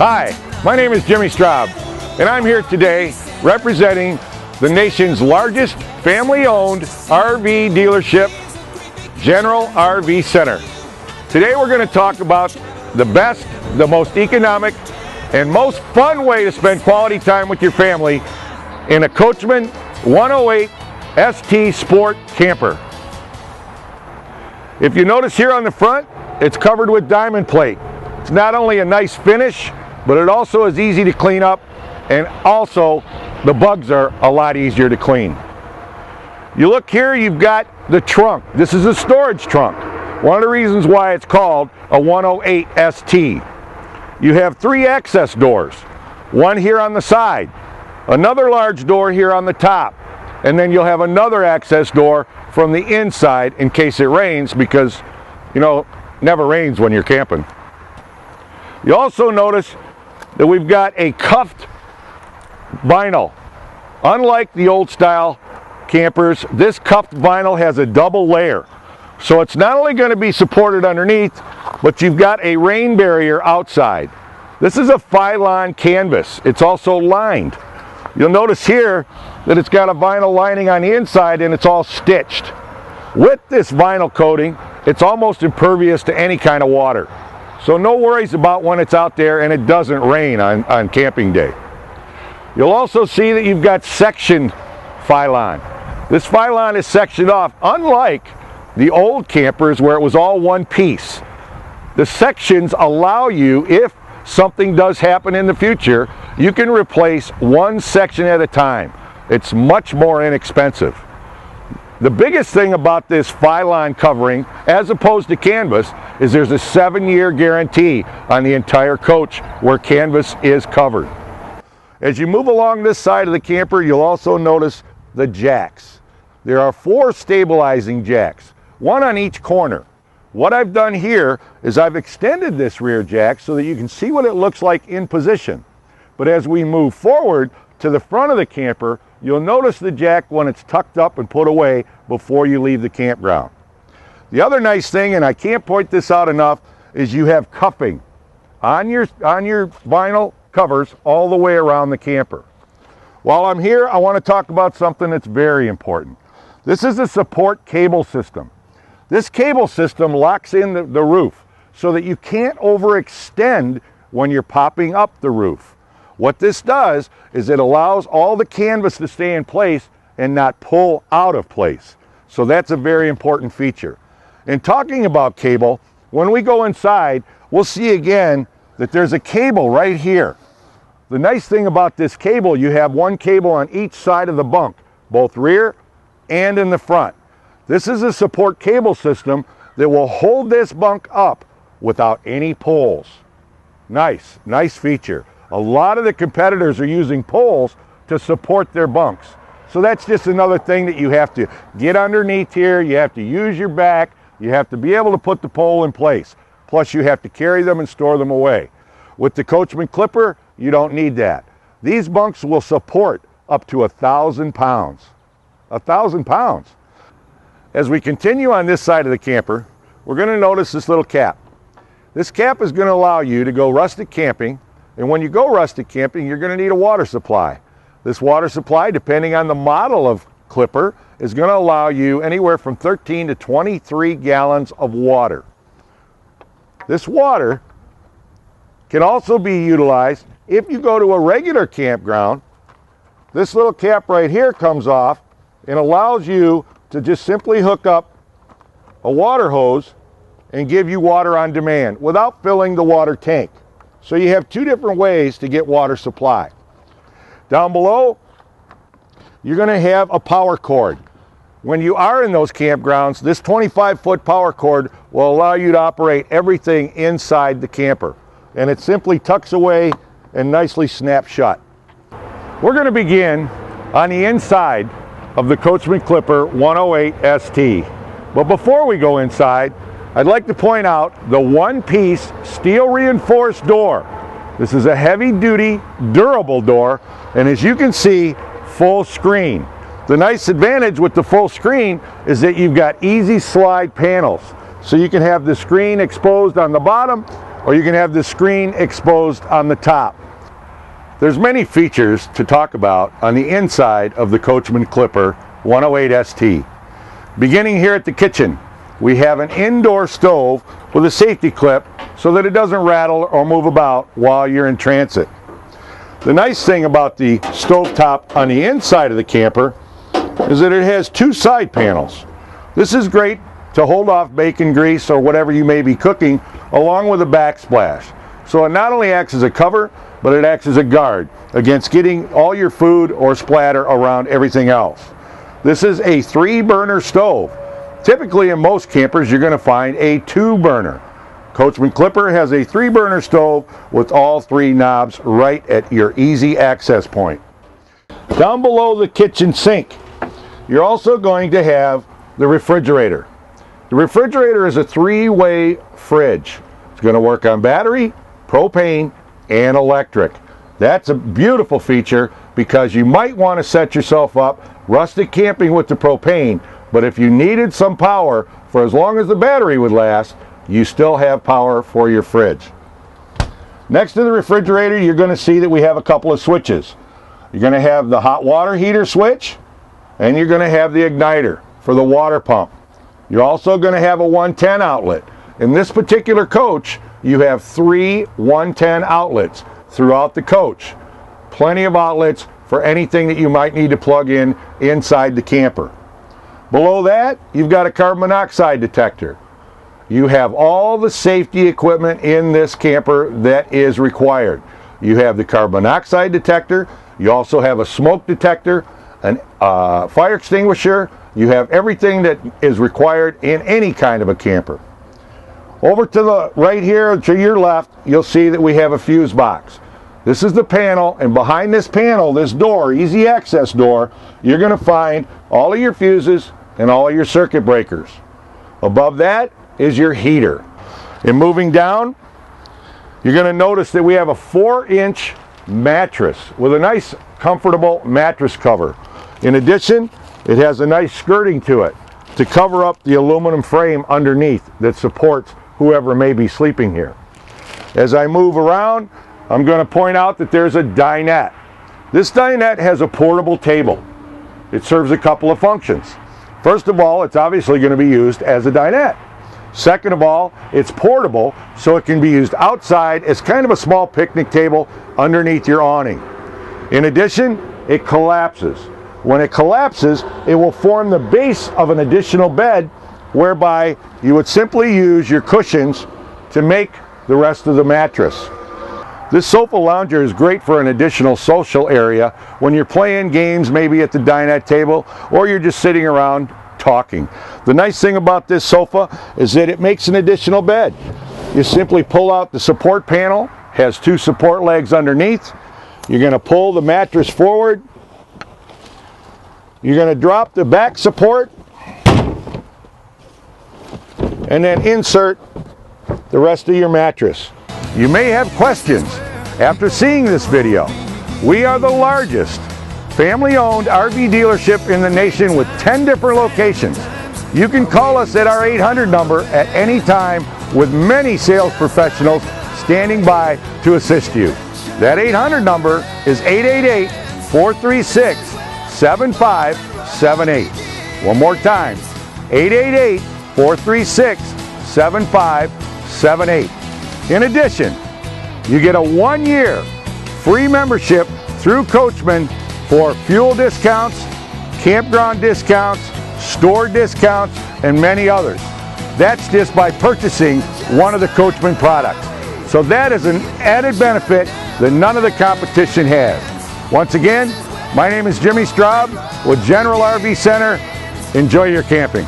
Hi, my name is Jimmy Straub, and I'm here today representing the nation's largest family-owned RV dealership, General RV Center. Today we're going to talk about the best, the most economic, and most fun way to spend quality time with your family in a Coachman 108 ST Sport camper. If you notice here on the front, it's covered with diamond plate. It's not only a nice finish, but it also is easy to clean up, and also the bugs are a lot easier to clean. You look here, you've got the trunk. This is a storage trunk. One of the reasons why it's called a 108 ST. You have 3 access doors, one here on the side, another large door here on the top, and then you'll have another access door from the inside in case it rains, because never rains when you're camping. You also notice that we've got a cuffed vinyl. Unlike the old style campers, this cuffed vinyl has a double layer. So it's not only going to be supported underneath, but you've got a rain barrier outside. This is a Phylon canvas. It's also lined. You'll notice here that it's got a vinyl lining on the inside and it's all stitched. With this vinyl coating, it's almost impervious to any kind of water. So no worries about when it's out there and it doesn't rain on camping day. You'll also see that you've got sectioned Phylon. This Phylon is sectioned off, unlike the old campers where it was all one piece. The sections allow you, if something does happen in the future, you can replace one section at a time. It's much more inexpensive. The biggest thing about this Phylon covering, as opposed to canvas, is there's a 7-year guarantee on the entire coach where canvas is covered. As you move along this side of the camper, you'll also notice the jacks. There are 4 stabilizing jacks, one on each corner. What I've done here is I've extended this rear jack so that you can see what it looks like in position. But as we move forward to the front of the camper, you'll notice the jack when it's tucked up and put away before you leave the campground. The other nice thing, and I can't point this out enough, is you have cuffing on your vinyl covers all the way around the camper. While I'm here, I want to talk about something that's very important. This is a support cable system. This cable system locks in the roof so that you can't overextend when you're popping up the roof. What this does is it allows all the canvas to stay in place and not pull out of place. So that's a very important feature. And talking about cable, when we go inside, we'll see again that there's a cable right here. The nice thing about this cable, you have one cable on each side of the bunk, both rear and in the front. This is a support cable system that will hold this bunk up without any pulls. Nice feature. A lot of the competitors are using poles to support their bunks. So that's just another thing that you have to get underneath here. You have to use your back. You have to be able to put the pole in place. Plus you have to carry them and store them away. With the Coachmen Clipper, you don't need that. These bunks will support up to 1,000 pounds. 1,000 pounds. As we continue on this side of the camper, we're going to notice this little cap. This cap is going to allow you to go rustic camping, and when you go rustic camping, you're going to need a water supply. This water supply, depending on the model of Clipper, is going to allow you anywhere from 13 to 23 gallons of water. This water can also be utilized if you go to a regular campground. This little cap right here comes off and allows you to just simply hook up a water hose and give you water on demand without filling the water tank. So you have 2 different ways to get water supply. Down below, you're going to have a power cord. When you are in those campgrounds, this 25-foot power cord will allow you to operate everything inside the camper. And it simply tucks away and nicely snaps shut. We're going to begin on the inside of the Coachmen Clipper 108 ST. But before we go inside, I'd like to point out the one-piece steel reinforced door. This is a heavy-duty, durable door, and as you can see, full screen. The nice advantage with the full screen is that you've got easy slide panels. So you can have the screen exposed on the bottom or you can have the screen exposed on the top. There's many features to talk about on the inside of the Coachmen Clipper 108 ST. Beginning here at the kitchen, we have an indoor stove with a safety clip so that it doesn't rattle or move about while you're in transit. The nice thing about the stovetop on the inside of the camper is that it has two side panels. This is great to hold off bacon grease or whatever you may be cooking, along with a backsplash. So it not only acts as a cover, but it acts as a guard against getting all your food or splatter around everything else. This is a 3-burner stove. Typically in most campers you're going to find a 2-burner. Coachman Clipper has a 3-burner stove with all 3 knobs right at your easy access point. Down below the kitchen sink, you're also going to have the refrigerator. The refrigerator is a 3-way fridge. It's going to work on battery, propane, and electric. That's a beautiful feature because you might want to set yourself up rustic camping with the propane, but if you needed some power for as long as the battery would last, you still have power for your fridge. Next to the refrigerator, you're going to see that we have a couple of switches. You're going to have the hot water heater switch, and you're going to have the igniter for the water pump. You're also going to have a 110 outlet. In this particular coach, you have 3 110 outlets throughout the coach. Plenty of outlets for anything that you might need to plug in inside the camper. Below that, you've got a carbon monoxide detector. You have all the safety equipment in this camper that is required. You have the carbon monoxide detector, you also have a smoke detector, a fire extinguisher, you have everything that is required in any kind of a camper. Over to the right here, to your left, you'll see that we have a fuse box. This is the panel, and behind this panel, this door, easy access door, you're going to find all of your fuses and all of your circuit breakers. Above that is your heater. And moving down, you're going to notice that we have a 4-inch mattress with a nice comfortable mattress cover. In addition, it has a nice skirting to it to cover up the aluminum frame underneath that supports whoever may be sleeping here. As I move around, I'm going to point out that there's a dinette. This dinette has a portable table. It serves a couple of functions. First of all, it's obviously going to be used as a dinette. Second of all, it's portable, so it can be used outside as kind of a small picnic table underneath your awning. In addition, it collapses. When it collapses, it will form the base of an additional bed, whereby you would simply use your cushions to make the rest of the mattress. This sofa lounger is great for an additional social area when you're playing games maybe at the dinette table, or you're just sitting around talking. The nice thing about this sofa is that it makes an additional bed. You simply pull out the support panel, has 2 support legs underneath. You're going to pull the mattress forward. You're going to drop the back support and then insert the rest of your mattress. You may have questions after seeing this video. We are the largest family-owned RV dealership in the nation with 10 different locations. You can call us at our 800 number at any time with many sales professionals standing by to assist you. That 800 number is 888-436-7578. One more time, 888-436-7578. In addition, you get a 1-year free membership through Coachman for fuel discounts, campground discounts, store discounts, and many others. That's just by purchasing one of the Coachman products. So that is an added benefit that none of the competition has. Once again, my name is Jimmy Straub with General RV Center. Enjoy your camping.